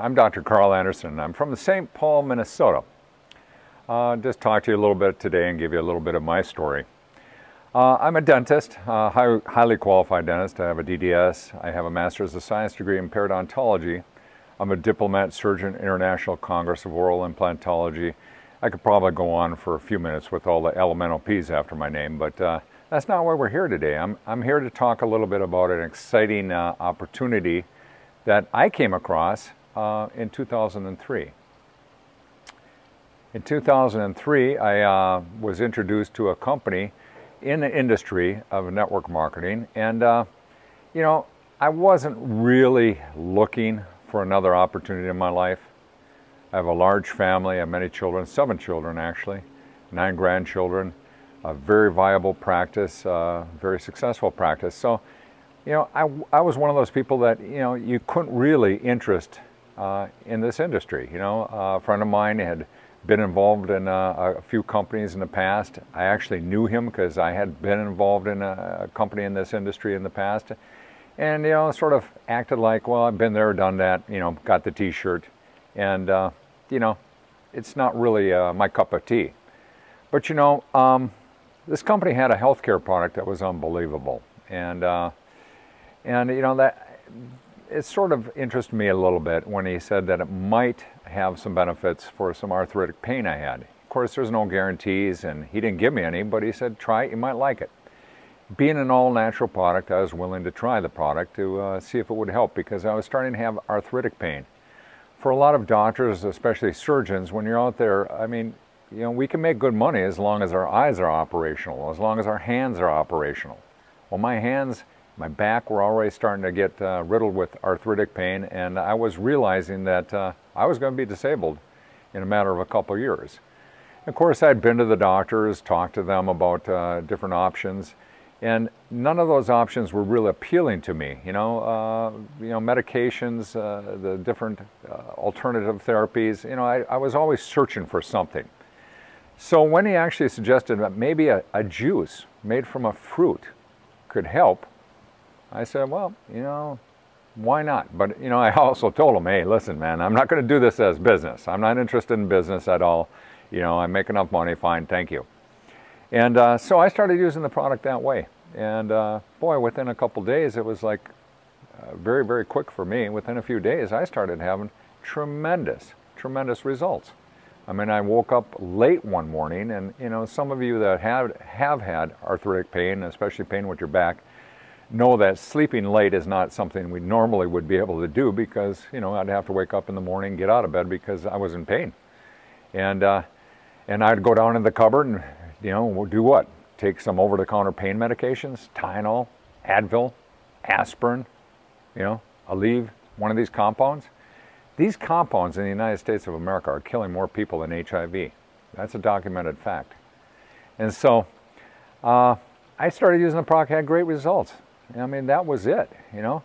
I'm Dr. Karl Anderson. I'm from St. Paul, Minnesota. Just talk to you a little bit today and give you a little bit of my story. I'm a dentist, highly qualified dentist. I have a DDS. I have a Master's of Science degree in periodontology. I'm a diplomat surgeon, International Congress of Oral Implantology. I could probably go on for a few minutes with all the elemental P's after my name, but that's not why we're here today. I'm here to talk a little bit about an exciting opportunity that I came across in 2003. In 2003, I was introduced to a company in the industry of network marketing, and you know, I wasn't really looking for another opportunity in my life. I have a large family. I have many children, 7 children actually, 9 grandchildren, a very viable practice, very successful practice. So, you know, I was one of those people that, you know, you couldn't really interest in this industry. You know, a friend of mine had been involved in a few companies in the past. I actually knew him because I had been involved in a company in this industry in the past. And, you know, sort of acted like, well, I've been there, done that, you know, got the t-shirt. And, you know, it's not really my cup of tea. But, you know, this company had a healthcare product that was unbelievable. And you know, that it sort of interested me a little bit when he said that it might have some benefits for some arthritic pain I had. Of course, there's no guarantees, and he didn't give me any, but he said, try it, you might like it. Being an all-natural product, I was willing to try the product to see if it would help, because I was starting to have arthritic pain. For a lot of doctors, especially surgeons, when you're out there, I mean, you know, we can make good money as long as our eyes are operational, as long as our hands are operational. Well, my hands, my back were already starting to get riddled with arthritic pain, and I was realizing that I was going to be disabled in a matter of a couple of years. Of course, I'd been to the doctors, talked to them about different options, and none of those options were really appealing to me. You know, medications, the different alternative therapies. You know, I was always searching for something. So when he actually suggested that maybe a juice made from a fruit could help, I said, well, you know, why not? But, you know, I also told him, hey, listen, man, I'm not going to do this as business. I'm not interested in business at all. You know, I make enough money, fine, thank you. And so I started using the product that way. And boy, within a couple days, it was like very, very quick for me. Within a few days, I started having tremendous results. I mean, I woke up late one morning, and, you know, some of you that have had arthritic pain, especially pain with your back, know that sleeping late is not something we normally would be able to do, because, you know, I'd have to wake up in the morning, get out of bed because I was in pain. And I'd go down in the cupboard and, you know, do what? Take some over-the-counter pain medications, Tylenol, Advil, aspirin, you know, Aleve, one of these compounds. These compounds in the United States of America are killing more people than HIV. That's a documented fact. And so I started using the product, had great results. I mean, that was it, you know.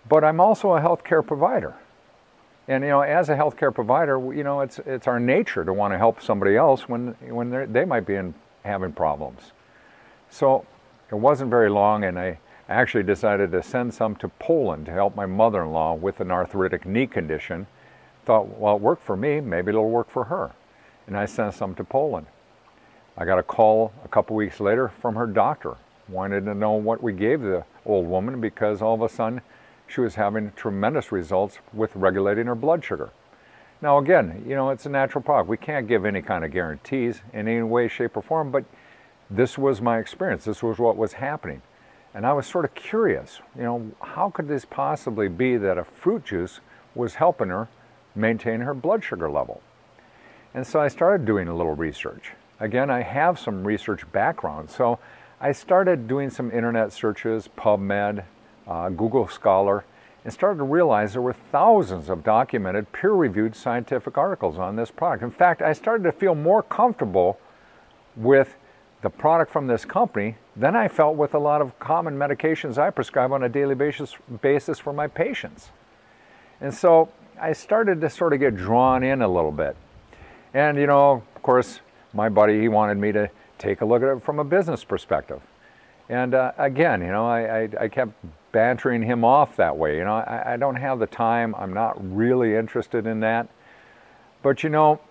But I'm also a healthcare provider. And, you know, as a healthcare provider, you know, it's our nature to want to help somebody else when they might be having problems. So it wasn't very long, and I actually decided to send some to Poland to help my mother-in-law with an arthritic knee condition. Thought, well, it worked for me, maybe it'll work for her. And I sent some to Poland. I got a call a couple weeks later from her doctor. Wanted to know what we gave the old woman, because all of a sudden she was having tremendous results with regulating her blood sugar. Now again, you know, it's a natural product. We can't give any kind of guarantees in any way, shape, or form, but this was my experience. This was what was happening. And I was sort of curious, you know, how could this possibly be that a fruit juice was helping her maintain her blood sugar level? And so I started doing a little research. Again, I have some research background, so I started doing some internet searches, PubMed, Google Scholar, and started to realize there were thousands of documented, peer-reviewed scientific articles on this product. In fact, I started to feel more comfortable with the product from this company than I felt with a lot of common medications I prescribe on a daily basis for my patients. And so I started to sort of get drawn in a little bit. And, you know, of course, my buddy, he wanted me to take a look at it from a business perspective. And again, you know, I kept bantering him off that way. You know, I don't have the time. I'm not really interested in that. But you know,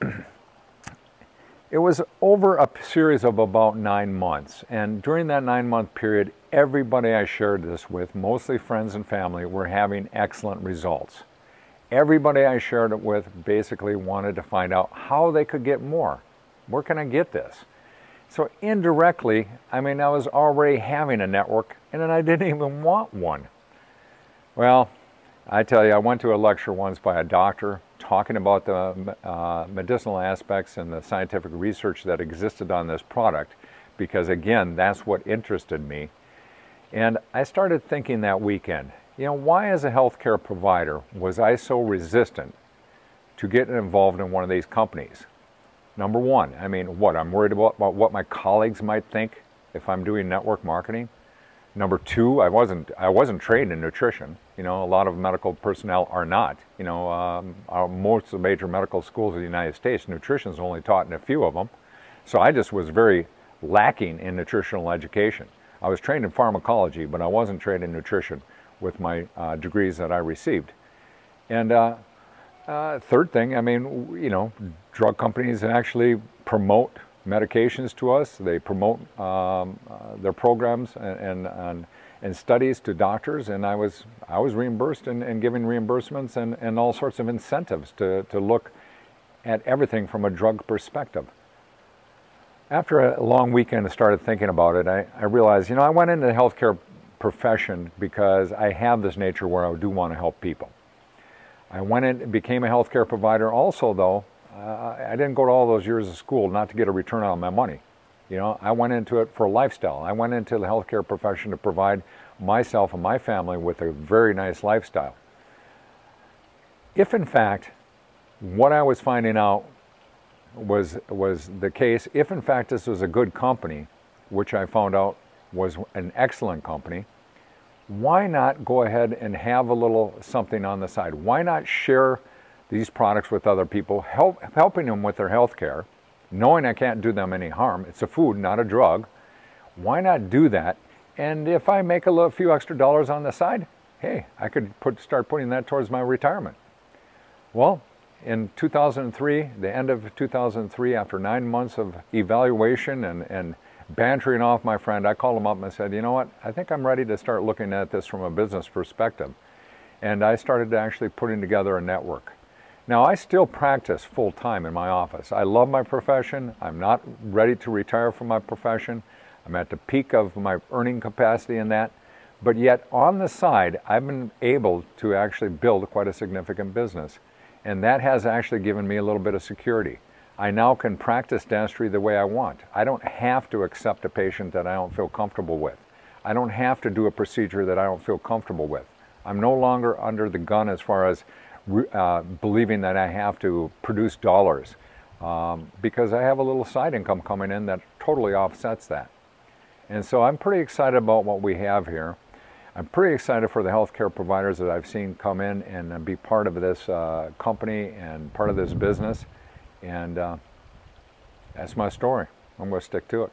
it was over a series of about 9 months. And during that 9-month period, everybody I shared this with, mostly friends and family, were having excellent results. Everybody I shared it with basically wanted to find out how they could get more. Where can I get this? So indirectly, I mean, I was already having a network, and then I didn't even want one. Well, I tell you, I went to a lecture once by a doctor talking about the medicinal aspects and the scientific research that existed on this product, because again, that's what interested me. And I started thinking that weekend, you know, why as a healthcare provider was I so resistant to getting involved in one of these companies? Number one, I mean, what, I'm worried about what my colleagues might think if I'm doing network marketing. Number two, I wasn't trained in nutrition. You know, a lot of medical personnel are not. You know, most of the major medical schools in the United States, nutrition is only taught in a few of them. So I just was very lacking in nutritional education. I was trained in pharmacology, but I wasn't trained in nutrition with my degrees that I received. And third thing, I mean, you know, drug companies actually promote medications to us. They promote their programs and studies to doctors, and I was reimbursed and giving reimbursements and all sorts of incentives to look at everything from a drug perspective. After a long weekend, I started thinking about it. I realized, you know, I went into the healthcare profession because I have this nature where I do want to help people. I went in and became a healthcare provider also, though. I didn't go to all those years of school not to get a return on my money. You know, I went into it for a lifestyle. I went into the healthcare profession to provide myself and my family with a very nice lifestyle. If in fact, what I was finding out was the case, if in fact this was a good company, which I found out was an excellent company, why not go ahead and have a little something on the side? Why not share these products with other people, helping them with their health care, knowing I can't do them any harm? It's a food, not a drug. Why not do that? And if I make a few extra dollars on the side, hey, I could start putting that towards my retirement. Well, in 2003, the end of 2003, after 9 months of evaluation and bantering off my friend, I called him up and I said, you know what, I think I'm ready to start looking at this from a business perspective. And I started actually putting together a network. Now, I still practice full-time in my office. I love my profession. I'm not ready to retire from my profession. I'm at the peak of my earning capacity in that. But yet, on the side, I've been able to actually build quite a significant business. And that has actually given me a little bit of security. I now can practice dentistry the way I want. I don't have to accept a patient that I don't feel comfortable with. I don't have to do a procedure that I don't feel comfortable with. I'm no longer under the gun as far as believing that I have to produce dollars because I have a little side income coming in that totally offsets that. And so I'm pretty excited about what we have here. I'm pretty excited for the healthcare providers that I've seen come in and be part of this company and part of this business. And that's my story. I'm going to stick to it.